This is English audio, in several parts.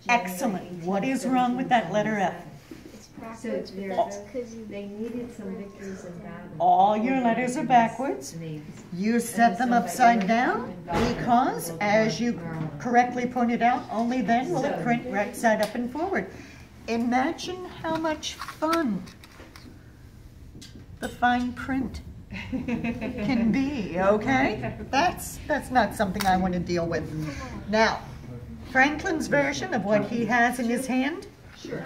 Excellent. What is wrong with that letter F? So it's very, they needed some victories and battles. All your letters are backwards. You set them upside down because, as you correctly pointed out, only then will it print right side up and forward. Imagine how much fun the fine print can be, okay? That's not something I want to deal with. Now, Franklin's version of what he has in his hand. Sure.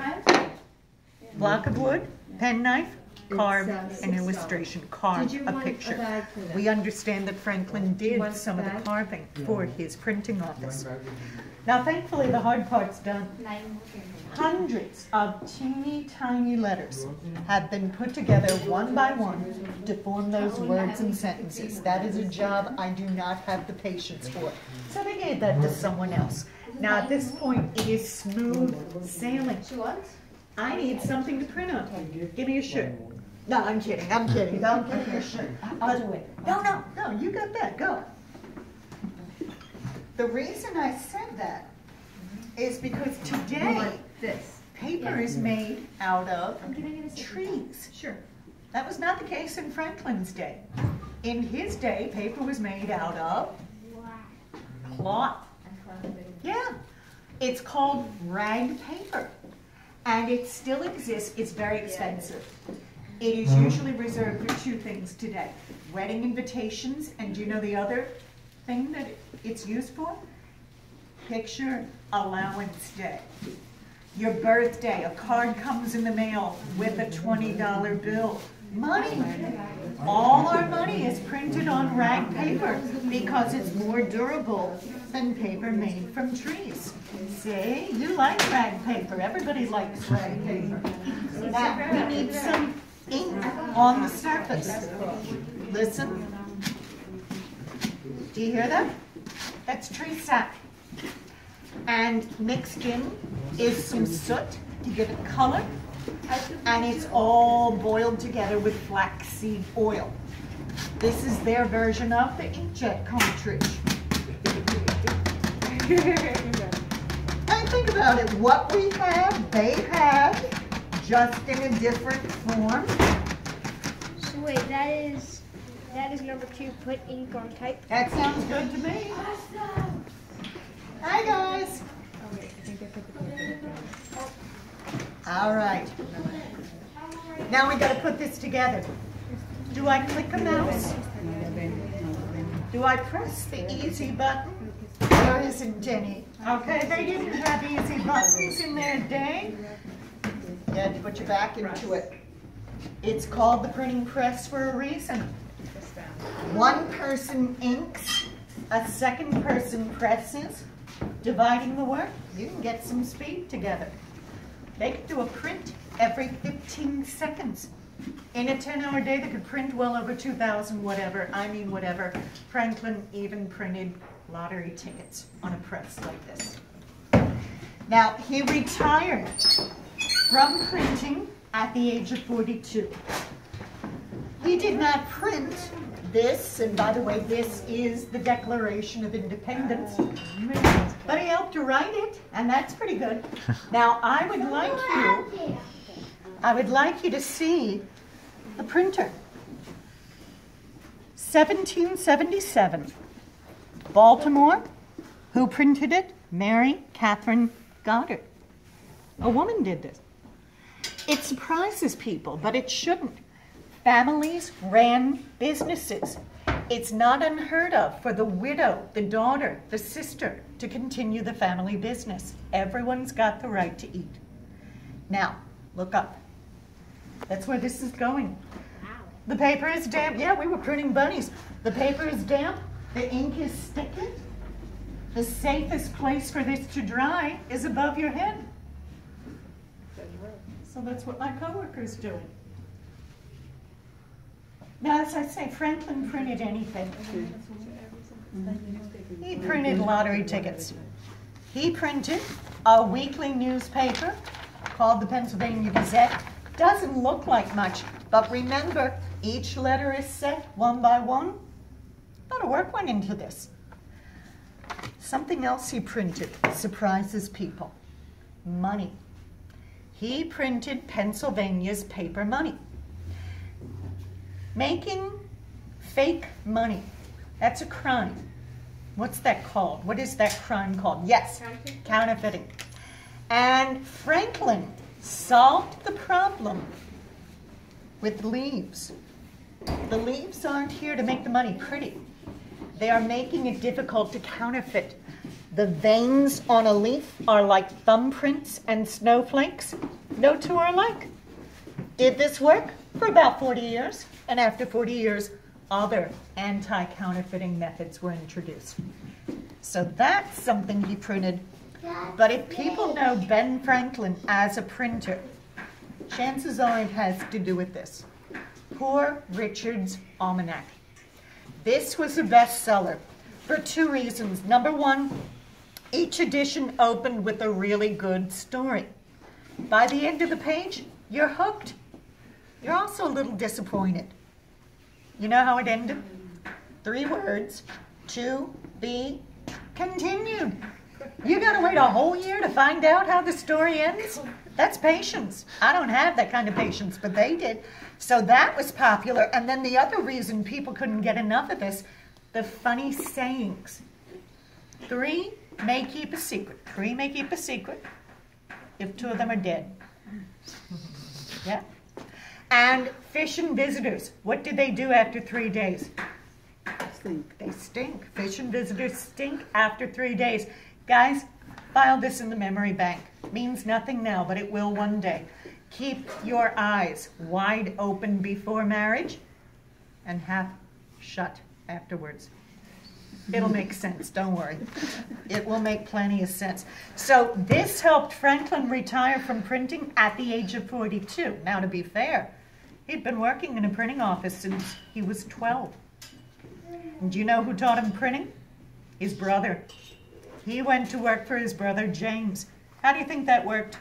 Block of wood, penknife, carve an illustration, carve a picture. We understand that Franklin did some of the carving for his printing office. Now, thankfully, the hard part's done. Hundreds of teeny tiny letters have been put together one by one to form those words and sentences. That is a job I do not have the patience for. So they gave that to someone else. Now, at this point, it is smooth sailing. I need something to print on. Give me a shirt. No, I'm kidding. I'm kidding. Don't give me a shirt. I'll do it. No, you got that. Go. The reason I said that is because today, paper is made out of trees. Sure. That was not the case in Franklin's day. In his day, paper was made out of cloth. Yeah. It's called rag paper. And it still exists. It's very expensive. It is usually reserved for two things today. Wedding invitations, and do you know the other thing that it's used for? Picture allowance day. Your birthday, a card comes in the mail with a $20 bill. Money. All our money is printed on rag paper because it's more durable than paper made from trees. See, you like rag paper. Everybody likes rag paper. Now, we need some ink on the surface. Listen. Do you hear that? That's tree sap. And mixed in is some soot to give it color. And it's all boiled together with flaxseed oil. This is their version of the inkjet cartridge. And think about it, what we have, they had, just in a different form. So wait, that is number 2, put ink on type. That sounds good to me. Awesome. Hi guys. All right. Now we got to put this together. Do I click a mouse? Do I press the easy button? There isn't any. Okay, they didn't have easy buttons in their day. You had to put your back into it. It's called the printing press for a reason. One person inks, a second person presses. Dividing the work, you can get some speed together. They could do a print every 15 seconds. In a 10-hour day, they could print well over 2,000 whatever. Franklin even printed lottery tickets on a press like this. Now, he retired from printing at the age of 42. He did not print this, and by the way, this is the Declaration of Independence. But he helped to write it, and that's pretty good. Now, I would like you to see the printer. 1777, Baltimore. Who printed it? Mary Catherine Goddard. A woman did this. It surprises people, but it shouldn't. Families ran businesses. It's not unheard of for the widow, the daughter, the sister to continue the family business. Everyone's got the right to eat. Now, look up. That's where this is going. The paper is damp. Yeah, we were printing bunnies. The paper is damp. The ink is sticky. The safest place for this to dry is above your head. So that's what my coworker's doing. Now, as I say, Franklin printed anything. He printed lottery tickets. He printed a weekly newspaper called the Pennsylvania Gazette. Doesn't look like much, but remember, each letter is set one by one. A lot of work went into this. Something else he printed surprises people. Money. He printed Pennsylvania's paper money. Making fake money. That's a crime. What's that called? What is that crime called? Yes, counterfeiting. And Franklin solved the problem with leaves. The leaves aren't here to make the money pretty. They are making it difficult to counterfeit. The veins on a leaf are like thumbprints and snowflakes. No two are alike. Did this work? For about 40 years. And after 40 years, other anti-counterfeiting methods were introduced. So that's something he printed. But if people know Ben Franklin as a printer, chances are it has to do with this. Poor Richard's Almanac. This was a bestseller for two reasons. Number one, each edition opened with a really good story. By the end of the page, you're hooked. You're also a little disappointed. You know how it ended? 3 words, to be continued. You gotta wait a whole year to find out how the story ends? That's patience. I don't have that kind of patience, but they did. So that was popular. And then the other reason people couldn't get enough of this, the funny sayings. 3 may keep a secret. 3 may keep a secret if 2 of them are dead. Yeah. And fish and visitors. What did they do after 3 days? Stink. They stink. Fish and visitors stink after 3 days. Guys, file this in the memory bank. Means nothing now, but it will one day. Keep your eyes wide open before marriage and half shut afterwards. It'll make sense, don't worry. It will make plenty of sense. So this helped Franklin retire from printing at the age of 42. Now, to be fair, he'd been working in a printing office since he was 12. And do you know who taught him printing? His brother. He went to work for his brother, James. How do you think that worked?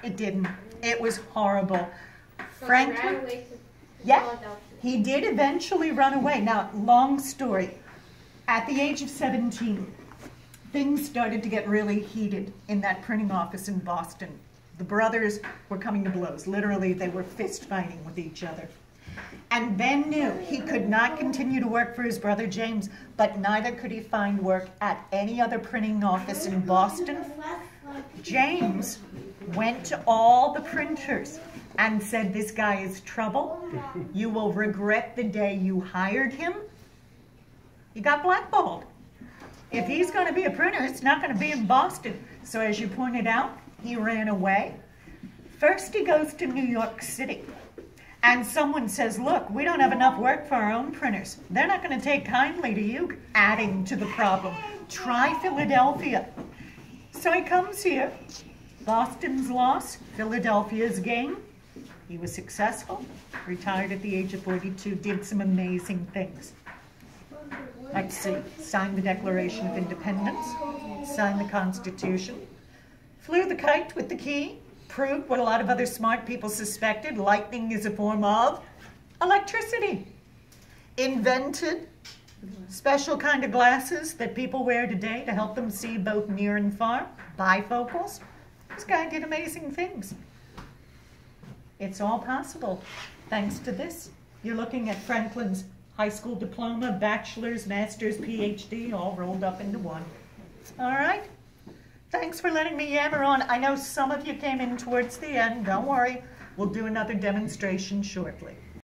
It didn't. It was horrible. Franklin, yeah, he did eventually run away. Now, long story. At the age of 17, things started to get really heated in that printing office in Boston. The brothers were coming to blows. Literally, they were fist fighting with each other. And Ben knew he could not continue to work for his brother James, but neither could he find work at any other printing office in Boston. James went to all the printers and said, "This guy is trouble. You will regret the day you hired him." He got blackballed. If he's going to be a printer, it's not going to be in Boston. So as you pointed out, he ran away. First he goes to New York City. And someone says, "Look, we don't have enough work for our own printers. They're not going to take kindly to you adding to the problem. Try Philadelphia." So he comes here. Boston's loss, Philadelphia's gain. He was successful, retired at the age of 42, did some amazing things. Let's see, signed the Declaration of Independence, signed the Constitution, flew the kite with the key, proved what a lot of other smart people suspected, lightning is a form of electricity. Invented special kind of glasses that people wear today to help them see both near and far, bifocals. This guy did amazing things. It's all possible thanks to this. You're looking at Franklin's high school diploma, bachelor's, master's, PhD, all rolled up into one. All right? Thanks for letting me yammer on. I know some of you came in towards the end. Don't worry. We'll do another demonstration shortly.